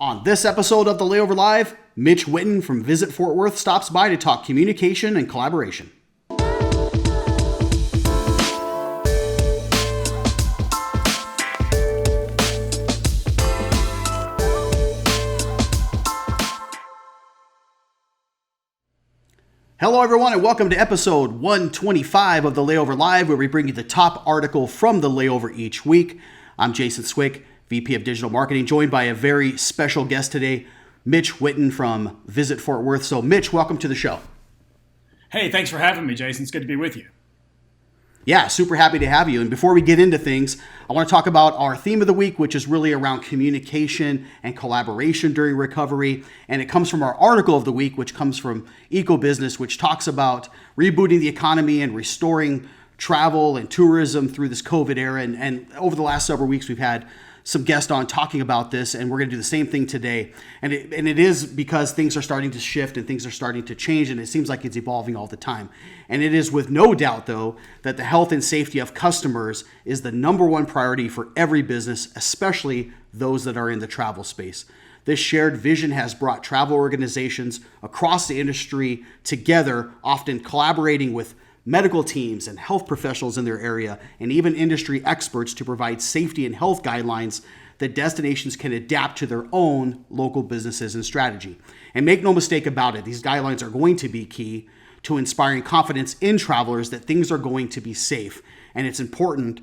On this episode of the Layover Live, Mitch Whitten from Visit Fort Worth stops by to talk communication and collaboration. Hello everyone and welcome to episode 125 of the Layover Live, where we bring you the top article from the Layover each week. I'm Jason Swick, VP of Digital Marketing, joined by a very special guest today, Mitch Whitten from Visit Fort Worth. So Mitch, welcome to the show. Hey, thanks for having me, Jason. It's good to be with you. Yeah, super happy to have you. And before we get into things, I want to talk about our theme of the week, which is really around communication and collaboration during recovery. And it comes from our article of the week, which comes from Eco Business, which talks about rebooting the economy and restoring travel and tourism through this COVID era. And over the last several weeks, we've had some guests on talking about this, and we're going to do the same thing today. And it is because things are starting to shift and things are starting to change, and it seems like it's evolving all the time. And it is with no doubt, though, that the health and safety of customers is the number one priority for every business, especially those that are in the travel space. This shared vision has brought travel organizations across the industry together, often collaborating with medical teams and health professionals in their area, and even industry experts to provide safety and health guidelines that destinations can adapt to their own local businesses and strategy. And make no mistake about it, these guidelines are going to be key to inspiring confidence in travelers that things are going to be safe. And it's important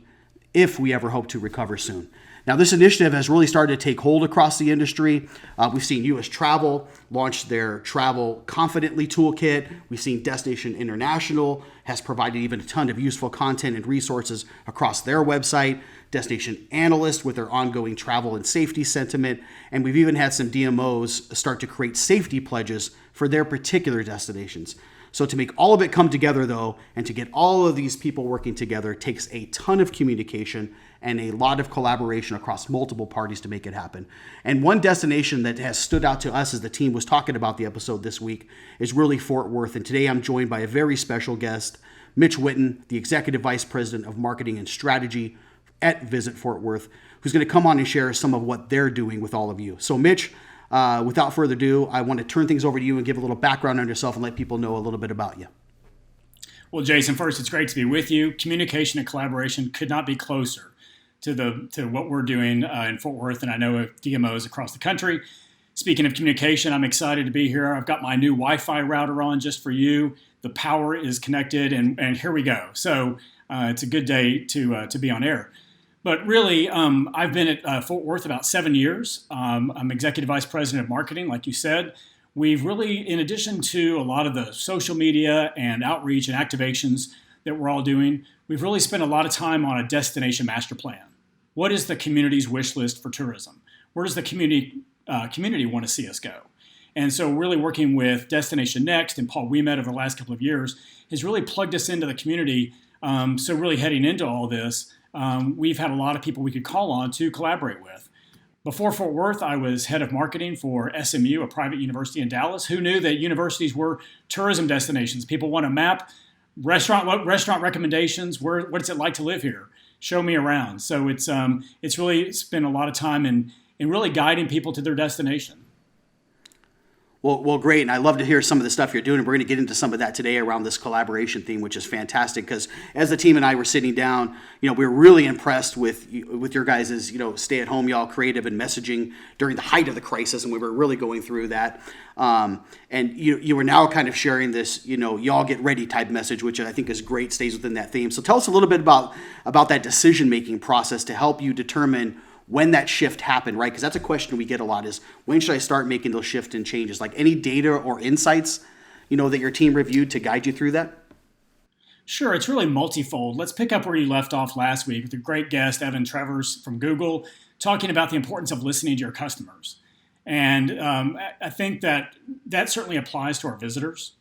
if we ever hope to recover soon. Now, this initiative has really started to take hold across the industry. We've seen U.S. Travel launch their Travel Confidently toolkit. We've seen Destination International has provided even a ton of useful content and resources across their website. Destination Analyst with their ongoing travel and safety sentiment. And we've even had some DMOs start to create safety pledges for their particular destinations. So to make all of it come together, though, and to get all of these people working together takes a ton of communication and a lot of collaboration across multiple parties to make it happen. And one destination that has stood out to us as the team was talking about the episode this week is really Fort Worth. And today I'm joined by a very special guest, Mitch Whitten, the Executive Vice President of Marketing and Strategy at Visit Fort Worth, who's going to come on and share some of what they're doing with all of you. So Mitch, without further ado, I want to turn things over to you and give a little background on yourself and let people know a little bit about you. Well, Jason, first, it's great to be with you. Communication and collaboration could not be closer to what we're doing in Fort Worth, and I know of DMOs across the country. Speaking of communication, I'm excited to be here. I've got my new Wi-Fi router on just for you. The power is connected, and here we go. So it's a good day to be on air. But really, I've been at Fort Worth about 7 years. I'm Executive Vice President of Marketing, like you said. We've really, in addition to a lot of the social media and outreach and activations that we're all doing, we've really spent a lot of time on a destination master plan. What is the community's wish list for tourism? Where does the community want to see us go? And so really working with Destination Next and Paul Ouimet over the last couple of years has really plugged us into the community. So really heading into all this, we've had a lot of people we could call on to collaborate with. Before Fort Worth, I was head of marketing for SMU, a private university in Dallas. Who knew that universities were tourism destinations? People want to map restaurant recommendations. What's it like to live here? Show me around. So it's really spent a lot of time in really guiding people to their destination. Well, great. And I love to hear some of the stuff you're doing. And we're going to get into some of that today around this collaboration theme, which is fantastic. Because as the team and I were sitting down, we were really impressed with your guys' stay at home, y'all creative and messaging during the height of the crisis. And we were really going through that. And you were now kind of sharing this, y'all get ready type message, which I think is great, stays within that theme. So tell us a little bit about that decision-making process to help you determine when that shift happened, right? Because that's a question we get a lot is, when should I start making those shifts and changes? Like any data or insights, that your team reviewed to guide you through that? Sure, it's really multifold. Let's pick up where you left off last week with a great guest, Evan Travers from Google, talking about the importance of listening to your customers. And I think that certainly applies to our visitors.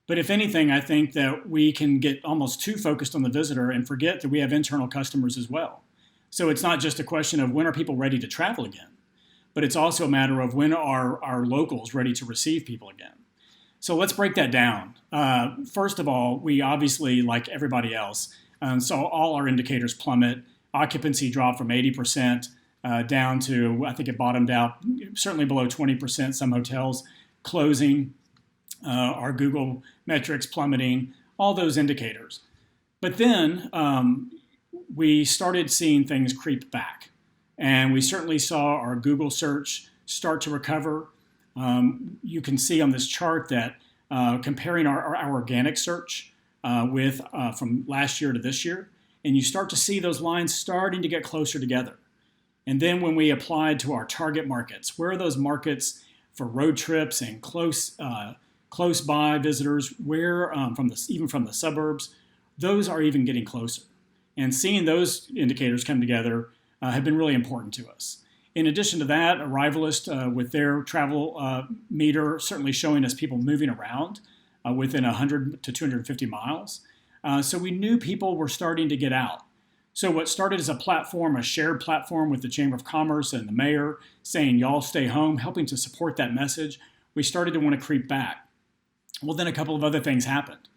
But if anything, I think that we can get almost too focused on the visitor and forget that we have internal customers as well. So it's not just a question of when are people ready to travel again, but it's also a matter of when are our locals ready to receive people again. So let's break that down. First of all, we obviously, like everybody else, saw all our indicators plummet. Occupancy dropped from 80% down to, I think it bottomed out certainly below 20%, some hotels closing, our Google metrics plummeting, all those indicators. But then we started seeing things creep back. And we certainly saw our Google search start to recover. You can see on this chart that comparing our organic search with from last year to this year, and you start to see those lines starting to get closer together. And then when we applied to our target markets, where are those markets for road trips and close by visitors, where even from the suburbs, those are even getting closer. And seeing those indicators come together have been really important to us. In addition to that, Arrivalist with their travel meter certainly showing us people moving around within 100 to 250 miles. So we knew people were starting to get out. So what started as a platform, a shared platform with the Chamber of Commerce and the mayor saying, y'all stay home, helping to support that message, we started to want to creep back. Well, then a couple of other things happened.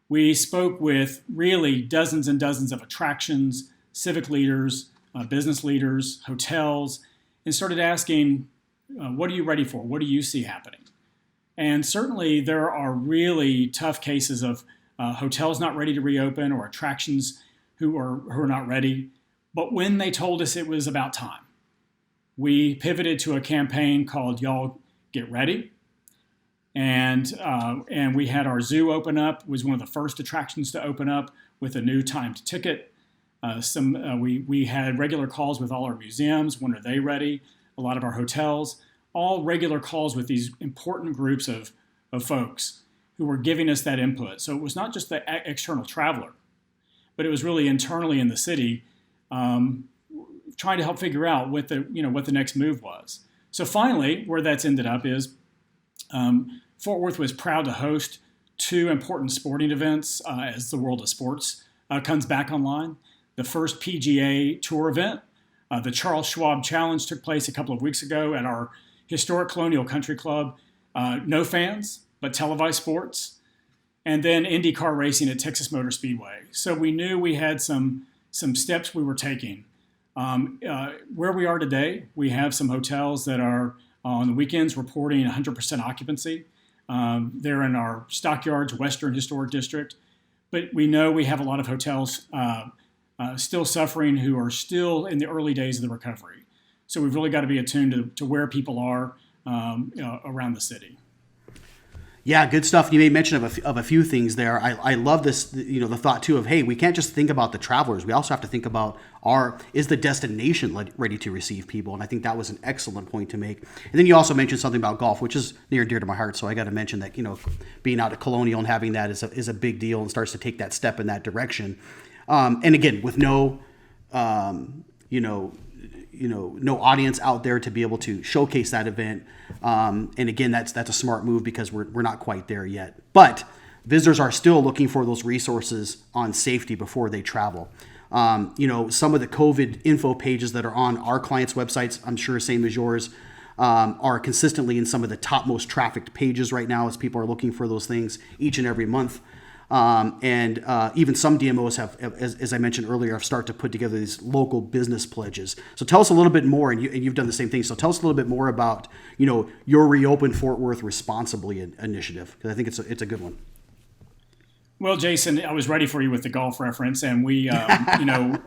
We spoke with really dozens and dozens of attractions, civic leaders, business leaders, hotels, and started asking, what are you ready for? What do you see happening? And certainly there are really tough cases of hotels not ready to reopen or attractions who are not ready. But when they told us it was about time, we pivoted to a campaign called Y'all Get Ready. And we had our zoo open up. It was one of the first attractions to open up with a new timed ticket. We had regular calls with all our museums. When are they ready? A lot of our hotels, all regular calls with these important groups of folks who were giving us that input. So it was not just the external traveler, but it was really internally in the city, trying to help figure out what the next move was. So finally, where that's ended up is Fort Worth was proud to host two important sporting events as the world of sports comes back online. The first PGA Tour event, the Charles Schwab Challenge, took place a couple of weeks ago at our historic Colonial Country Club. No fans, but televised sports. And then IndyCar racing at Texas Motor Speedway. So we knew we had some steps we were taking. Where we are today, we have some hotels that are on the weekends reporting 100% occupancy. They're in our Stockyards Western Historic District. But we know we have a lot of hotels still suffering who are still in the early days of the recovery. So we've really got to be attuned to where people are around the city. Yeah, good stuff. You made mention of a few things there. I love this, the thought too of, hey, we can't just think about the travelers. We also have to think about is the destination ready to receive people? And I think that was an excellent point to make. And then you also mentioned something about golf, which is near and dear to my heart. So I got to mention that, being out at Colonial and having that is a big deal and starts to take that step in that direction. And again, with no audience out there to be able to showcase that event. And again, that's a smart move because we're not quite there yet. But visitors are still looking for those resources on safety before they travel. Some of the COVID info pages that are on our clients' websites, I'm sure same as yours, are consistently in some of the top most trafficked pages right now as people are looking for those things each and every month. And even some DMOs have, as I mentioned earlier, have started to put together these local business pledges. So tell us a little bit more, and you've done the same thing. So tell us a little bit more about, your Reopen Fort Worth Responsibly initiative, because I think it's a good one. Well, Jason, I was ready for you with the golf reference, and we, and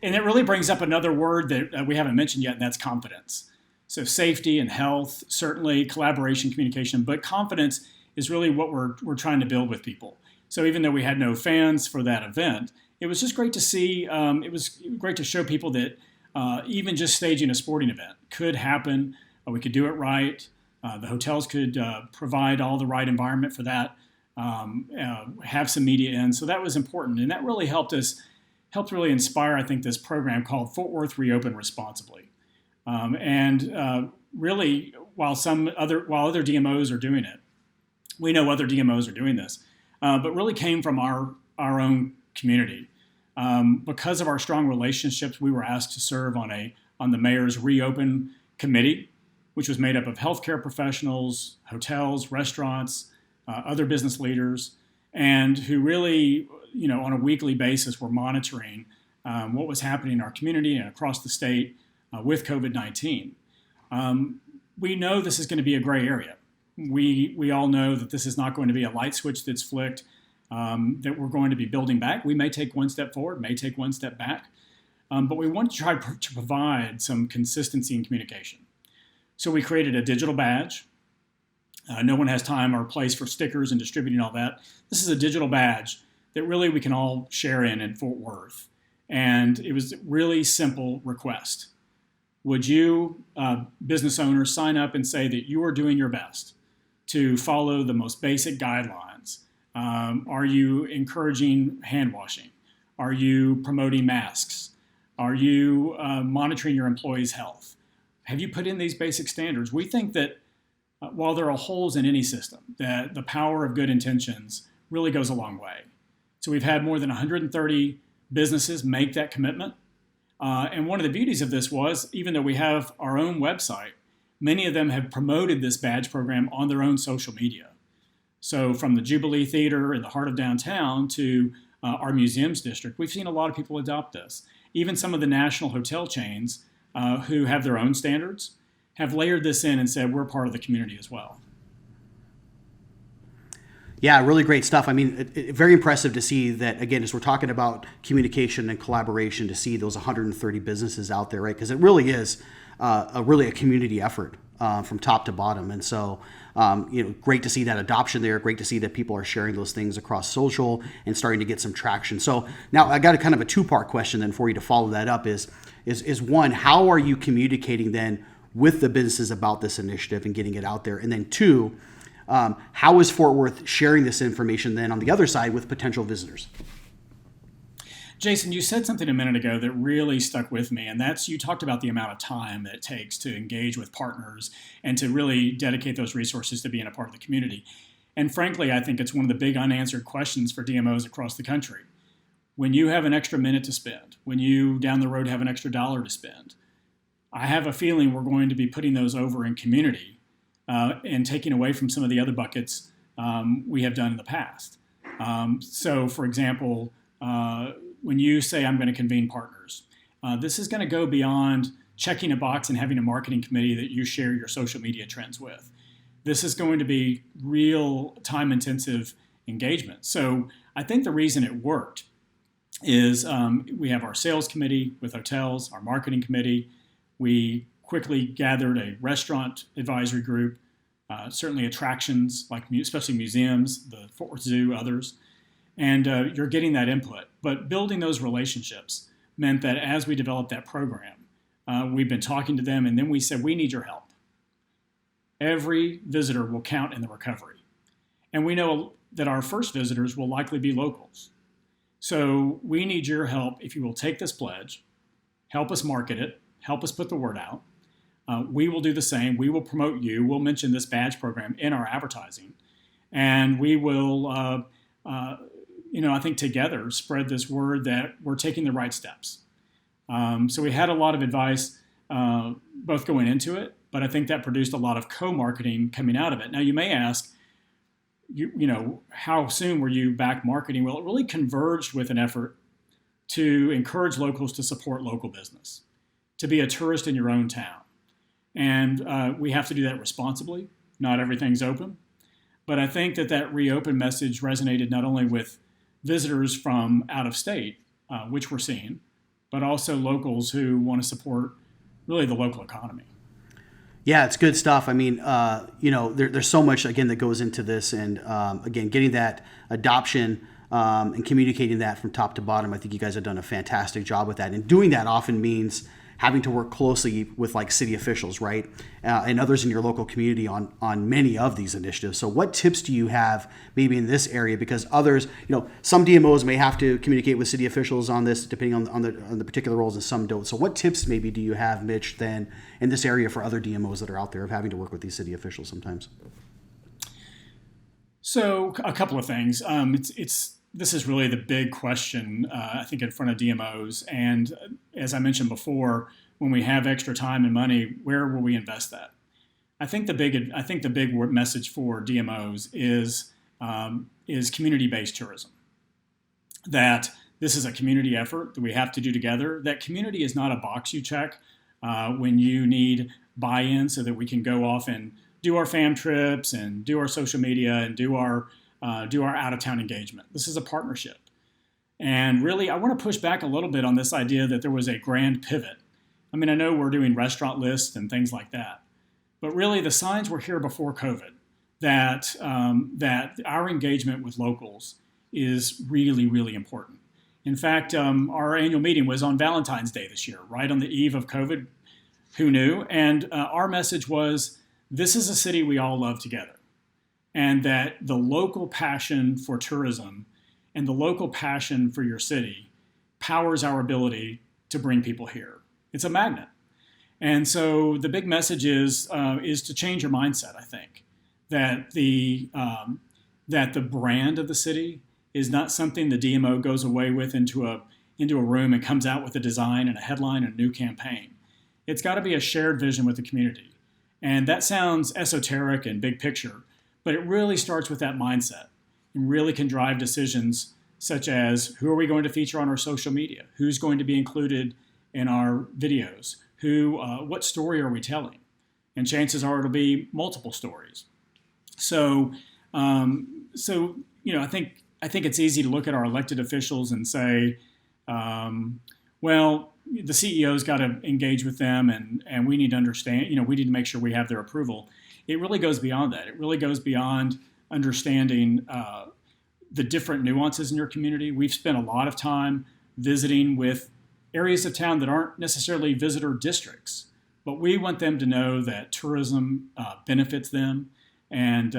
it really brings up another word that we haven't mentioned yet, and that's confidence. So safety and health, certainly collaboration, communication, but confidence is really what we're trying to build with people. So even though we had no fans for that event, it was just great to see. It was great to show people that even just staging a sporting event could happen. We could do it right. The hotels could provide all the right environment for that. Have some media in. So that was important. And that really helped really inspire, I think, this program called Fort Worth Reopen Responsibly. Really, while other DMOs are doing it, we know other DMOs are doing this, but really came from our own community. Because of our strong relationships, we were asked to serve on the mayor's Reopen Committee, which was made up of healthcare professionals, hotels, restaurants, other business leaders, and who really, on a weekly basis were monitoring what was happening in our community and across the state with COVID-19. We know this is going to be a gray area. We all know that this is not going to be a light switch that's flicked, that we're going to be building back. We may take one step forward, may take one step back, but we want to try to provide some consistency in communication. So we created a digital badge. No one has time or place for stickers and distributing all that. This is a digital badge that really we can all share in Fort Worth. And it was a really simple request. Would you, business owners, sign up and say that you are doing your best to follow the most basic guidelines? Are you encouraging hand washing? Are you promoting masks? Are you monitoring your employees' health? Have you put in these basic standards? We think that while there are holes in any system, that the power of good intentions really goes a long way. So we've had more than 130 businesses make that commitment. And one of the beauties of this was, even though we have our own website, many of them have promoted this badge program on their own social media. So from the Jubilee Theater in the heart of downtown to our museums district, we've seen a lot of people adopt this. Even some of the national hotel chains who have their own standards have layered this in and said, we're part of the community as well. Yeah, really great stuff. I mean, very impressive to see that, again, as we're talking about communication and collaboration, to see those 130 businesses out there, right? Because it really is really a community effort from top to bottom. And so, great to see that adoption there. Great to see that people are sharing those things across social and starting to get some traction. So now I got a kind of a two-part question then for you to follow that up is one, how are you communicating then with the businesses about this initiative and getting it out there? And then two, how is Fort Worth sharing this information then on the other side with potential visitors? Jason, you said something a minute ago that really stuck with me, and that's you talked about the amount of time that it takes to engage with partners and to really dedicate those resources to being a part of the community. And frankly, I think it's one of the big unanswered questions for DMOs across the country. When you have an extra minute to spend, when you down the road have an extra dollar to spend, I have a feeling we're going to be putting those over in community and taking away from some of the other buckets we have done in the past. So, for example, when you say I'm going to convene partners, this is going to go beyond checking a box and having a marketing committee that you share your social media trends with. This is going to be real time-intensive engagement. So I think the reason it worked is we have our sales committee with hotels, our marketing committee. We quickly gathered a restaurant advisory group, certainly attractions, like especially museums, the Fort Worth Zoo, others. And you're getting that input. But building those relationships meant that as we developed that program, we've been talking to them, and then we said, we need your help. Every visitor will count in the recovery. And we know that our first visitors will likely be locals. So we need your help if you will take this pledge, help us market it, help us put the word out. We will do the same. We will promote you. We'll mention this badge program in our advertising. And we will, I think together spread this word that we're taking the right steps. So we had a lot of advice both going into it, but I think that produced a lot of co-marketing coming out of it. Now you may ask, how soon were you back marketing? Well, it really converged with an effort to encourage locals to support local business, to be a tourist in your own town. And we have to do that responsibly. Not everything's open. But I think that reopen message resonated not only with visitors from out of state, which we're seeing, but also locals who want to support really the local economy. Yeah, it's good stuff. I mean, there's so much, again, that goes into this. And again, getting that adoption and communicating that from top to bottom, I think you guys have done a fantastic job with that. And doing that often means having to work closely with like city officials, right? And others in your local community on many of these initiatives. So what tips do you have maybe in this area? Because others, some DMOs may have to communicate with city officials on this, depending on the particular roles, and some don't. So what tips maybe do you have, Mitch, then in this area for other DMOs that are out there of having to work with these city officials sometimes? So a couple of things. This is really the big question, I think, in front of DMOs. And as I mentioned before, when we have extra time and money, where will we invest that? I think the big message for DMOs is community-based tourism. That this is a community effort that we have to do together. That community is not a box you check when you need buy-in so that we can go off and do our fam trips and do our social media and do our out-of-town engagement. This is a partnership. And really, I want to push back a little bit on this idea that there was a grand pivot. I mean, I know we're doing restaurant lists and things like that, but really the signs were here before COVID that our engagement with locals is really, really important. In fact, our annual meeting was on Valentine's Day this year, right on the eve of COVID. Who knew? And our message was, this is a city we all love together. And that the local passion for tourism and the local passion for your city powers our ability to bring people here. It's a magnet. And so the big message is to change your mindset, I think. That the brand of the city is not something the DMO goes away with into a room and comes out with a design and a headline and a new campaign. It's got to be a shared vision with the community. And that sounds esoteric and big picture, but it really starts with that mindset and really can drive decisions such as, who are we going to feature on our social media? Who's going to be included in our videos? What story are we telling? And chances are it'll be multiple stories. So I think it's easy to look at our elected officials and say, well, the CEO's got to engage with them, and we need to understand. We need to make sure we have their approval. It really goes beyond that. It really goes beyond understanding the different nuances in your community. We've spent a lot of time visiting with areas of town that aren't necessarily visitor districts, but we want them to know that tourism benefits them. And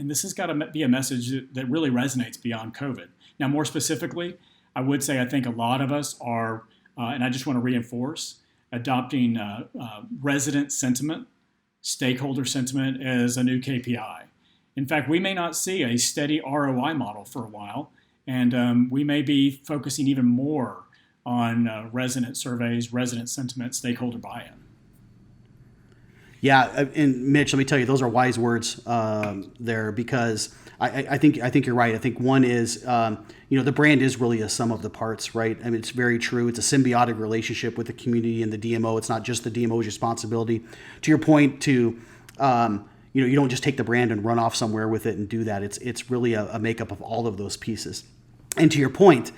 this has got to be a message that really resonates beyond COVID. Now, more specifically, I would say I think a lot of us are, and I just want to reinforce, adopting resident sentiment, stakeholder sentiment as a new KPI. In fact, we may not see a steady ROI model for a while, and we may be focusing even more on resident surveys, resident sentiment, stakeholder buy-in. Yeah, and Mitch, let me tell you, those are wise words there, because I think you're right. I think one is, the brand is really a sum of the parts, right? I mean, it's very true. It's a symbiotic relationship with the community and the DMO. It's not just the DMO's responsibility. To your point, you don't just take the brand and run off somewhere with it and do that. It's really a makeup of all of those pieces. And to your point,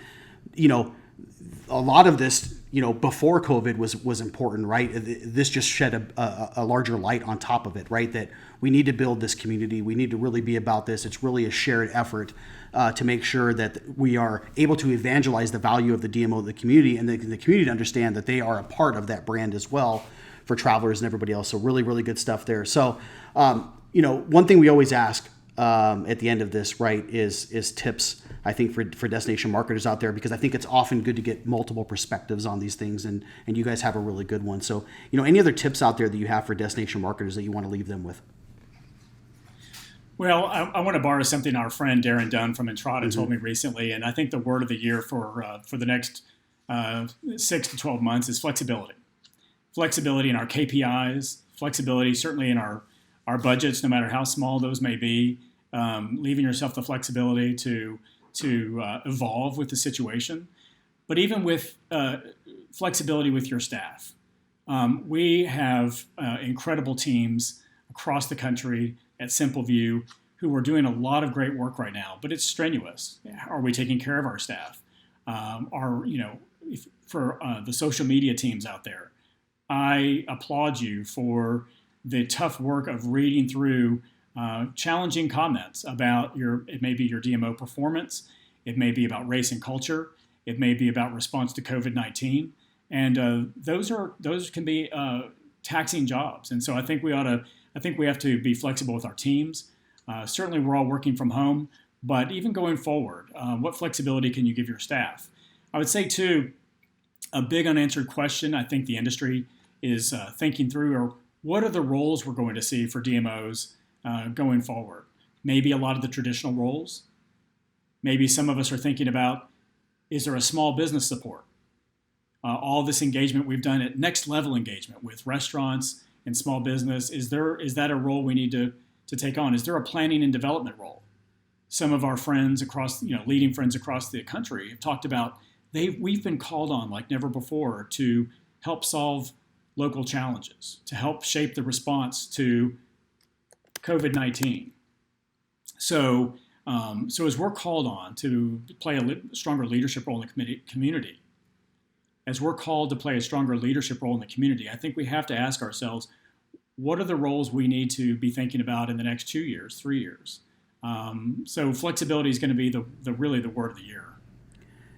a lot of this, before COVID was important, right? This just shed a larger light on top of it, right? That we need to build this community. We need to really be about this. It's really a shared effort to make sure that we are able to evangelize the value of the DMO to the community, and the community to understand that they are a part of that brand as well for travelers and everybody else. So really, really good stuff there. So, one thing we always ask at the end of this, right, is tips, I think, for destination marketers out there, because I think it's often good to get multiple perspectives on these things, and you guys have a really good one. So, any other tips out there that you have for destination marketers that you want to leave them with? Well, I want to borrow something our friend Darren Dunn from Entrada told me recently, and I think the word of the year for the next 6 to 12 months is flexibility. Flexibility in our KPIs, flexibility certainly in our budgets, no matter how small those may be, leaving yourself the flexibility to evolve with the situation, but even with flexibility with your staff. We have incredible teams across the country at SimpleView who are doing a lot of great work right now, but it's strenuous. Are we taking care of our staff? For the social media teams out there, I applaud you for the tough work of reading through challenging comments about it may be your DMO performance, it may be about race and culture, it may be about response to COVID-19, and those can be taxing jobs. And so I think we have to be flexible with our teams. Certainly, we're all working from home, but even going forward, what flexibility can you give your staff? I would say too, a big unanswered question I think the industry is thinking through are, what are the roles we're going to see for DMOs going forward? Maybe a lot of the traditional roles. Maybe some of us are thinking about, is there a small business support? All this engagement we've done at next level engagement with restaurants and small business, is that a role we need to take on? Is there a planning and development role? Some of our friends leading friends across the country have talked about we've been called on like never before to help solve local challenges to help shape the response to COVID-19. So as we're called on to play a stronger leadership role in the community, as we're called to play a stronger leadership role in the community, I think we have to ask ourselves, what are the roles we need to be thinking about in the next 2 years, 3 years? So flexibility is going to be the really the word of the year.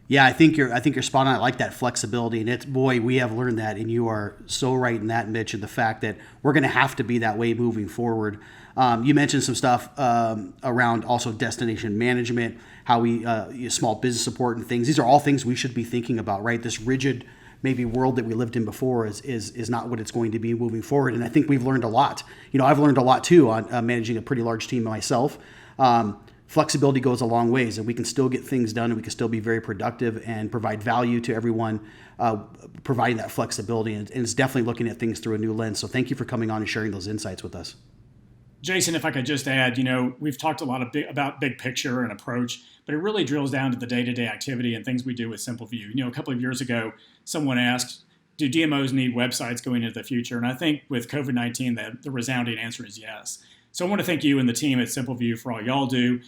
Yeah, I think you're spot on. I like that flexibility, and we have learned that, and you are so right in that, Mitch, and the fact that we're going to have to be that way moving forward. You mentioned some stuff around also destination management, how we small business support and things. These are all things we should be thinking about, right? This rigid maybe world that we lived in before is not what it's going to be moving forward, and I think we've learned a lot. I've learned a lot too on managing a pretty large team myself. Flexibility goes a long ways, and we can still get things done, and we can still be very productive and provide value to everyone, providing that flexibility. And it's definitely looking at things through a new lens. So thank you for coming on and sharing those insights with us. Jason, if I could just add, we've talked a lot about big picture and approach, but it really drills down to the day-to-day activity and things we do with SimpleView. A couple of years ago, someone asked, do DMOs need websites going into the future? And I think with COVID-19, the resounding answer is yes. So I want to thank you and the team at SimpleView for all y'all do.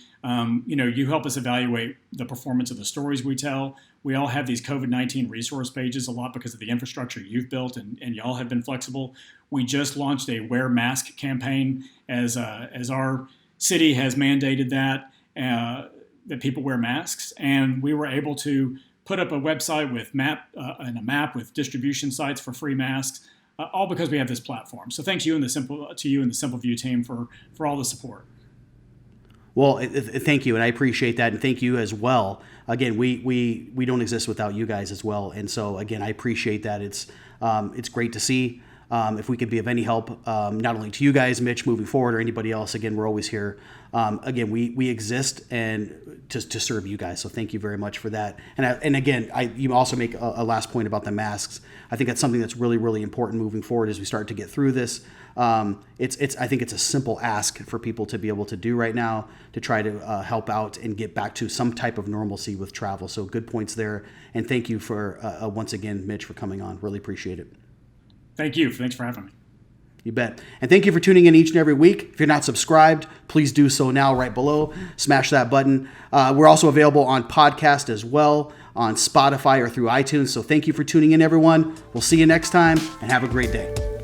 You help us evaluate the performance of the stories we tell. We all have these COVID-19 resource pages, a lot because of the infrastructure you've built, and y'all have been flexible. We just launched a Wear Mask campaign as our city has mandated that people wear masks, and we were able to put up a website with a map with distribution sites for free masks. All because we have this platform. So thanks to you and the SimpleView team for all the support. Well, thank you, and I appreciate that, and thank you as well. Again, we don't exist without you guys as well, and so again, I appreciate that. It's great to see. If we could be of any help, not only to you guys, Mitch, moving forward, or anybody else, again, we're always here. Again, we exist and to serve you guys. So thank you very much for that. And again, you also make a last point about the masks. I think that's something that's really, really important moving forward as we start to get through this. I think it's a simple ask for people to be able to do right now to try to help out and get back to some type of normalcy with travel. So good points there. And thank you for once again, Mitch, for coming on. Really appreciate it. Thank you. Thanks for having me. You bet. And thank you for tuning in each and every week. If you're not subscribed, please do so now right below. Smash that button. We're also available on podcast as well, on Spotify or through iTunes. So thank you for tuning in, everyone. We'll see you next time, and have a great day.